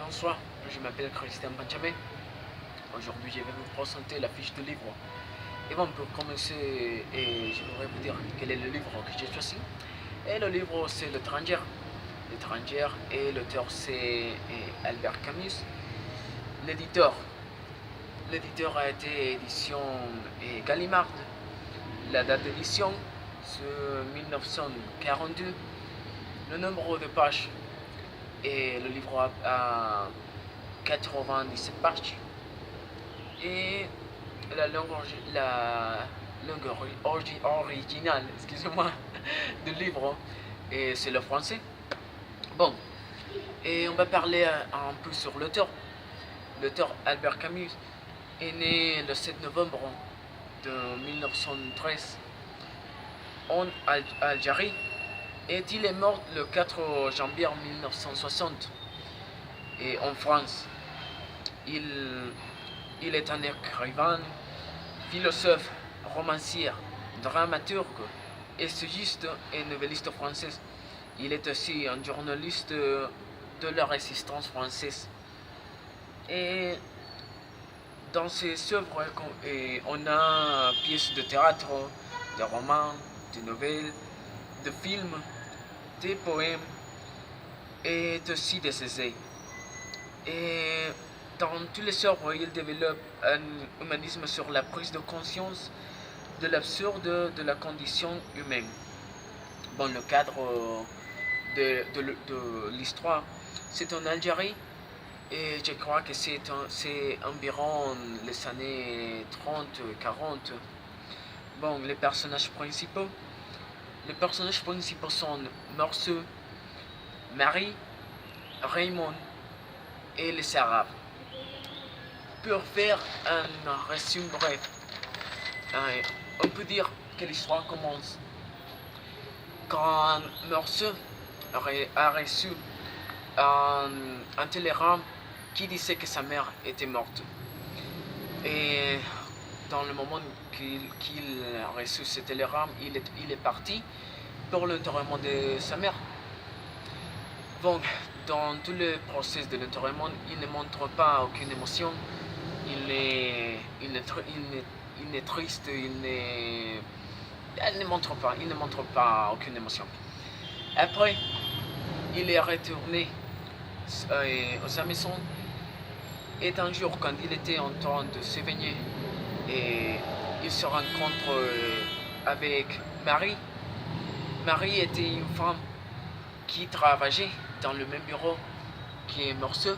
Bonsoir, je m'appelle Christian Benjamin. Aujourd'hui, je vais vous présenter la fiche de livre. Et bon, pour commencer, je voudrais vous dire quel est le livre que j'ai choisi. Et le livre, c'est L'étranger. L'étranger, et l'auteur, c'est Albert Camus. L'éditeur. L'éditeur a été édition Gallimard. La date d'édition, c'est 1942. Le nombre de pages, et le livre a 97 pages. Et la langue, originale, excusez-moi, du livre, et c'est le français. Bon, et on va parler un peu sur l'auteur. L'auteur Albert Camus est né le 7 novembre de 1913 en Algérie, et il est mort le 4 janvier 1960 et en France. Il est un écrivain, philosophe, romancier, dramaturge, essayiste et noveliste français. Il est aussi un journaliste de la résistance française. Et dans ses œuvres, on a pièces de théâtre, de romans, de nouvelles, de films, des poèmes et aussi des essais. Et dans tous les œuvres, il développe un humanisme sur la prise de conscience de l'absurde de la condition humaine. Bon, le cadre de l'histoire, c'est en Algérie, et je crois que c'est environ les années 30-40. Bon, les personnages principaux sont Morceau, Marie, Raymond et les Arabes. Pour faire un résumé bref, on peut dire que l'histoire commence quand Morceau a reçu un télégramme qui disait que sa mère était morte. Et dans le moment qu'il a reçu ce télégramme, il est parti pour l'enterrement de sa mère. Donc, dans tout le processus de l'enterrement, il ne montre pas aucune émotion. Il est triste, il ne montre pas aucune émotion. Après, il est retourné à sa maison, et un jour, quand il était en train de se baigner, et il se rencontre avec Marie. Marie était une femme qui travaillait dans le même bureau qui est Morceau.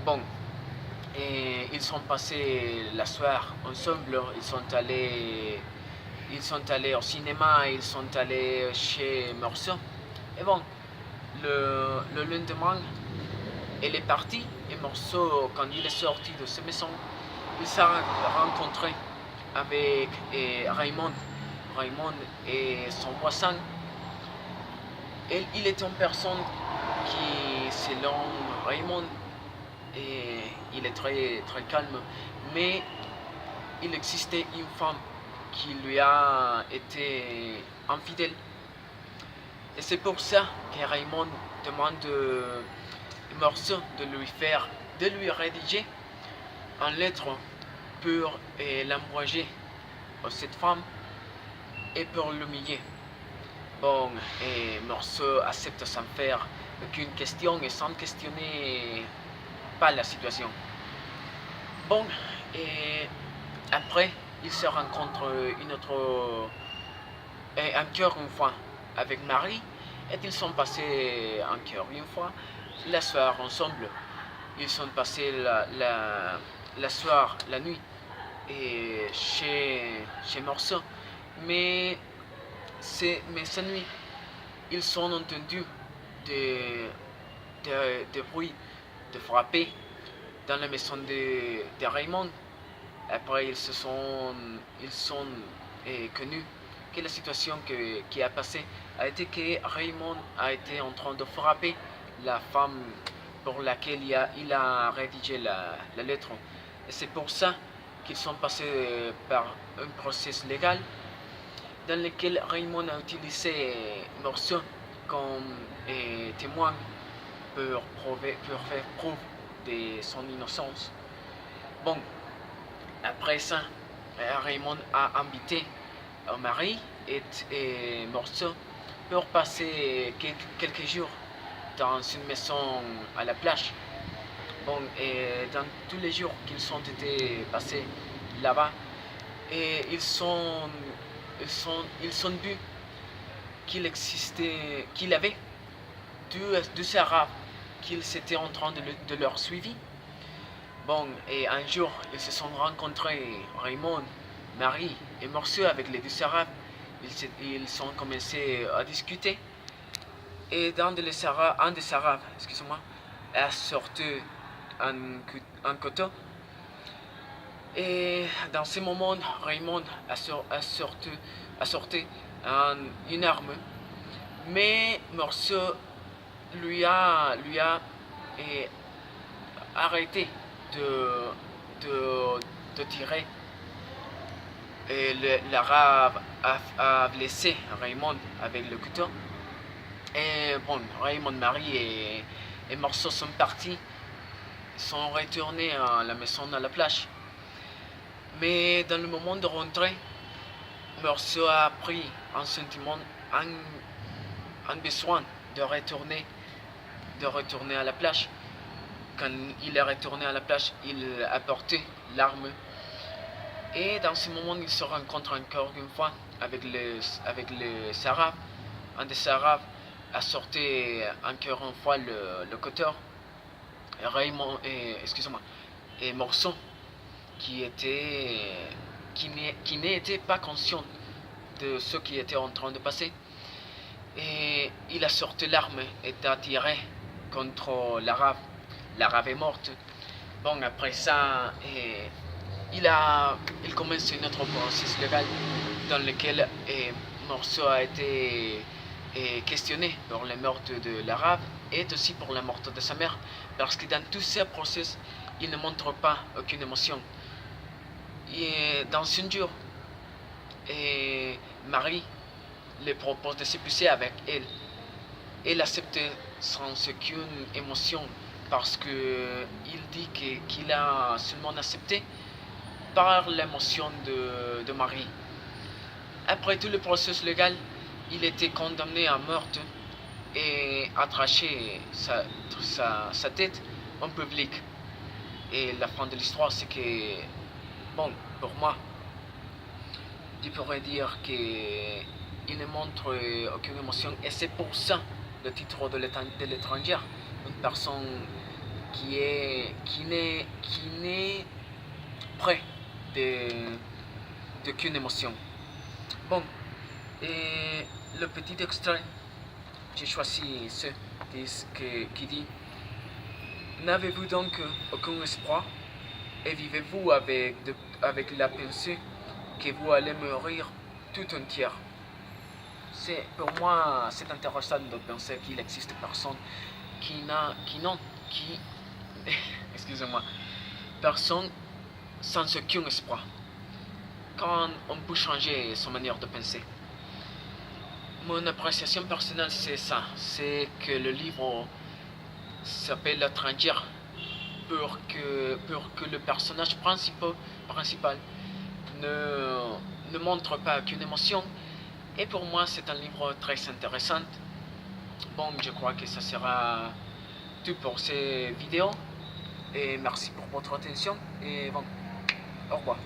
Bon, et ils sont passés la soirée ensemble. Ils sont allés au cinéma, ils sont allés chez Morceau. Et bon, le lendemain, elle est partie, et Morceau, quand il est sorti de sa maison, il s'est rencontré avec Raymond. Raymond est son voisin. Et il est une personne qui, selon Raymond, il est très, très calme, mais il existait une femme qui lui a été infidèle. Et c'est pour ça que Raymond demande Morceau de lui rédiger une lettre pour l'envoyer à cette femme et pour l'humilier. Bon, et Morceau accepte sans faire aucune question et sans questionner pas la situation. Bon, et après, il se rencontre encore une fois avec Marie, et ils sont passés encore une fois la soirée ensemble. Ils sont passés la soirée, la nuit, et chez Morceau. Mais cette nuit, ils ont entendu des bruits de frapper dans la maison de Raymond. Après, ils sont connus que la situation qui a passé a été que Raymond a été en train de frapper la femme pour laquelle il a rédigé la lettre. Et c'est pour ça qu'ils sont passés par un processus légal dans lequel Raymond a utilisé Morceau comme témoin pour faire preuve de son innocence. Bon, après ça, Raymond a invité Marie et Morceau pour passer quelques jours dans une maison à la plage. Bon, et dans tous les jours qu'ils ont été passés là-bas, et ils ont vu qu'il avait deux Arabes qu'ils étaient en train de leur suivre. Bon, et un jour, ils se sont rencontrés, Raymond, Marie et Morceau avec les deux Arabes. Ils ont commencé à discuter. Et un des Arabes, excusez-moi, a sorti un couteau. Et dans ce moment, Raymond a sorti une arme. Mais Morceau lui a arrêté de tirer. Et l'arabe a blessé Raymond avec le couteau. Et bon, Raymond, Marie et Morceau sont partis, sont retournés à la maison à la plage. Mais dans le moment de rentrer, Morceau a pris un sentiment, un besoin de retourner à la plage. Quand il est retourné à la plage, il a porté l'arme. Et dans ce moment, il se rencontre encore une fois avec les Arabes. Un des Arabes a sorti encore une fois le couteau. Raymond, et Morceau, qui n'était pas conscient de ce qui était en train de passer. Et il a sorti l'arme et a tiré contre l'arabe. L'arabe est morte. Bon, après ça, il commence un autre processus légal dans lequel Morceau a été questionné pour le meurtre de l'arabe et aussi pour la mort de sa mère, parce que dans tous ces procès, il ne montre pas aucune émotion. Et dans un jour, Marie lui propose de s'épuiser avec elle. Elle accepte sans aucune émotion parce qu'il dit qu'il a seulement accepté par l'émotion de Marie. Après tout le processus légal, il était condamné à mort et a arraché sa tête en public. Et la fin de l'histoire, c'est que, bon, pour moi, je pourrais dire qu'il ne montre aucune émotion. Et c'est pour ça le titre de l'étranger. Une personne qui n'est près d'aucune émotion. Bon, et le petit extrait, j'ai choisi ce qui dit: n'avez-vous donc aucun espoir et vivez-vous avec la pensée que vous allez mourir tout entière? Pour moi, c'est intéressant de penser qu'il existe personne excusez-moi, personne sans aucun espoir. Quand on peut changer son manière de penser. Mon appréciation personnelle, c'est ça. C'est que le livre s'appelle L'étranger pour que le personnage principal ne montre pas aucune émotion. Et pour moi, c'est un livre très intéressant. Bon, je crois que ça sera tout pour ces vidéos. Et merci pour votre attention. Et bon, au revoir.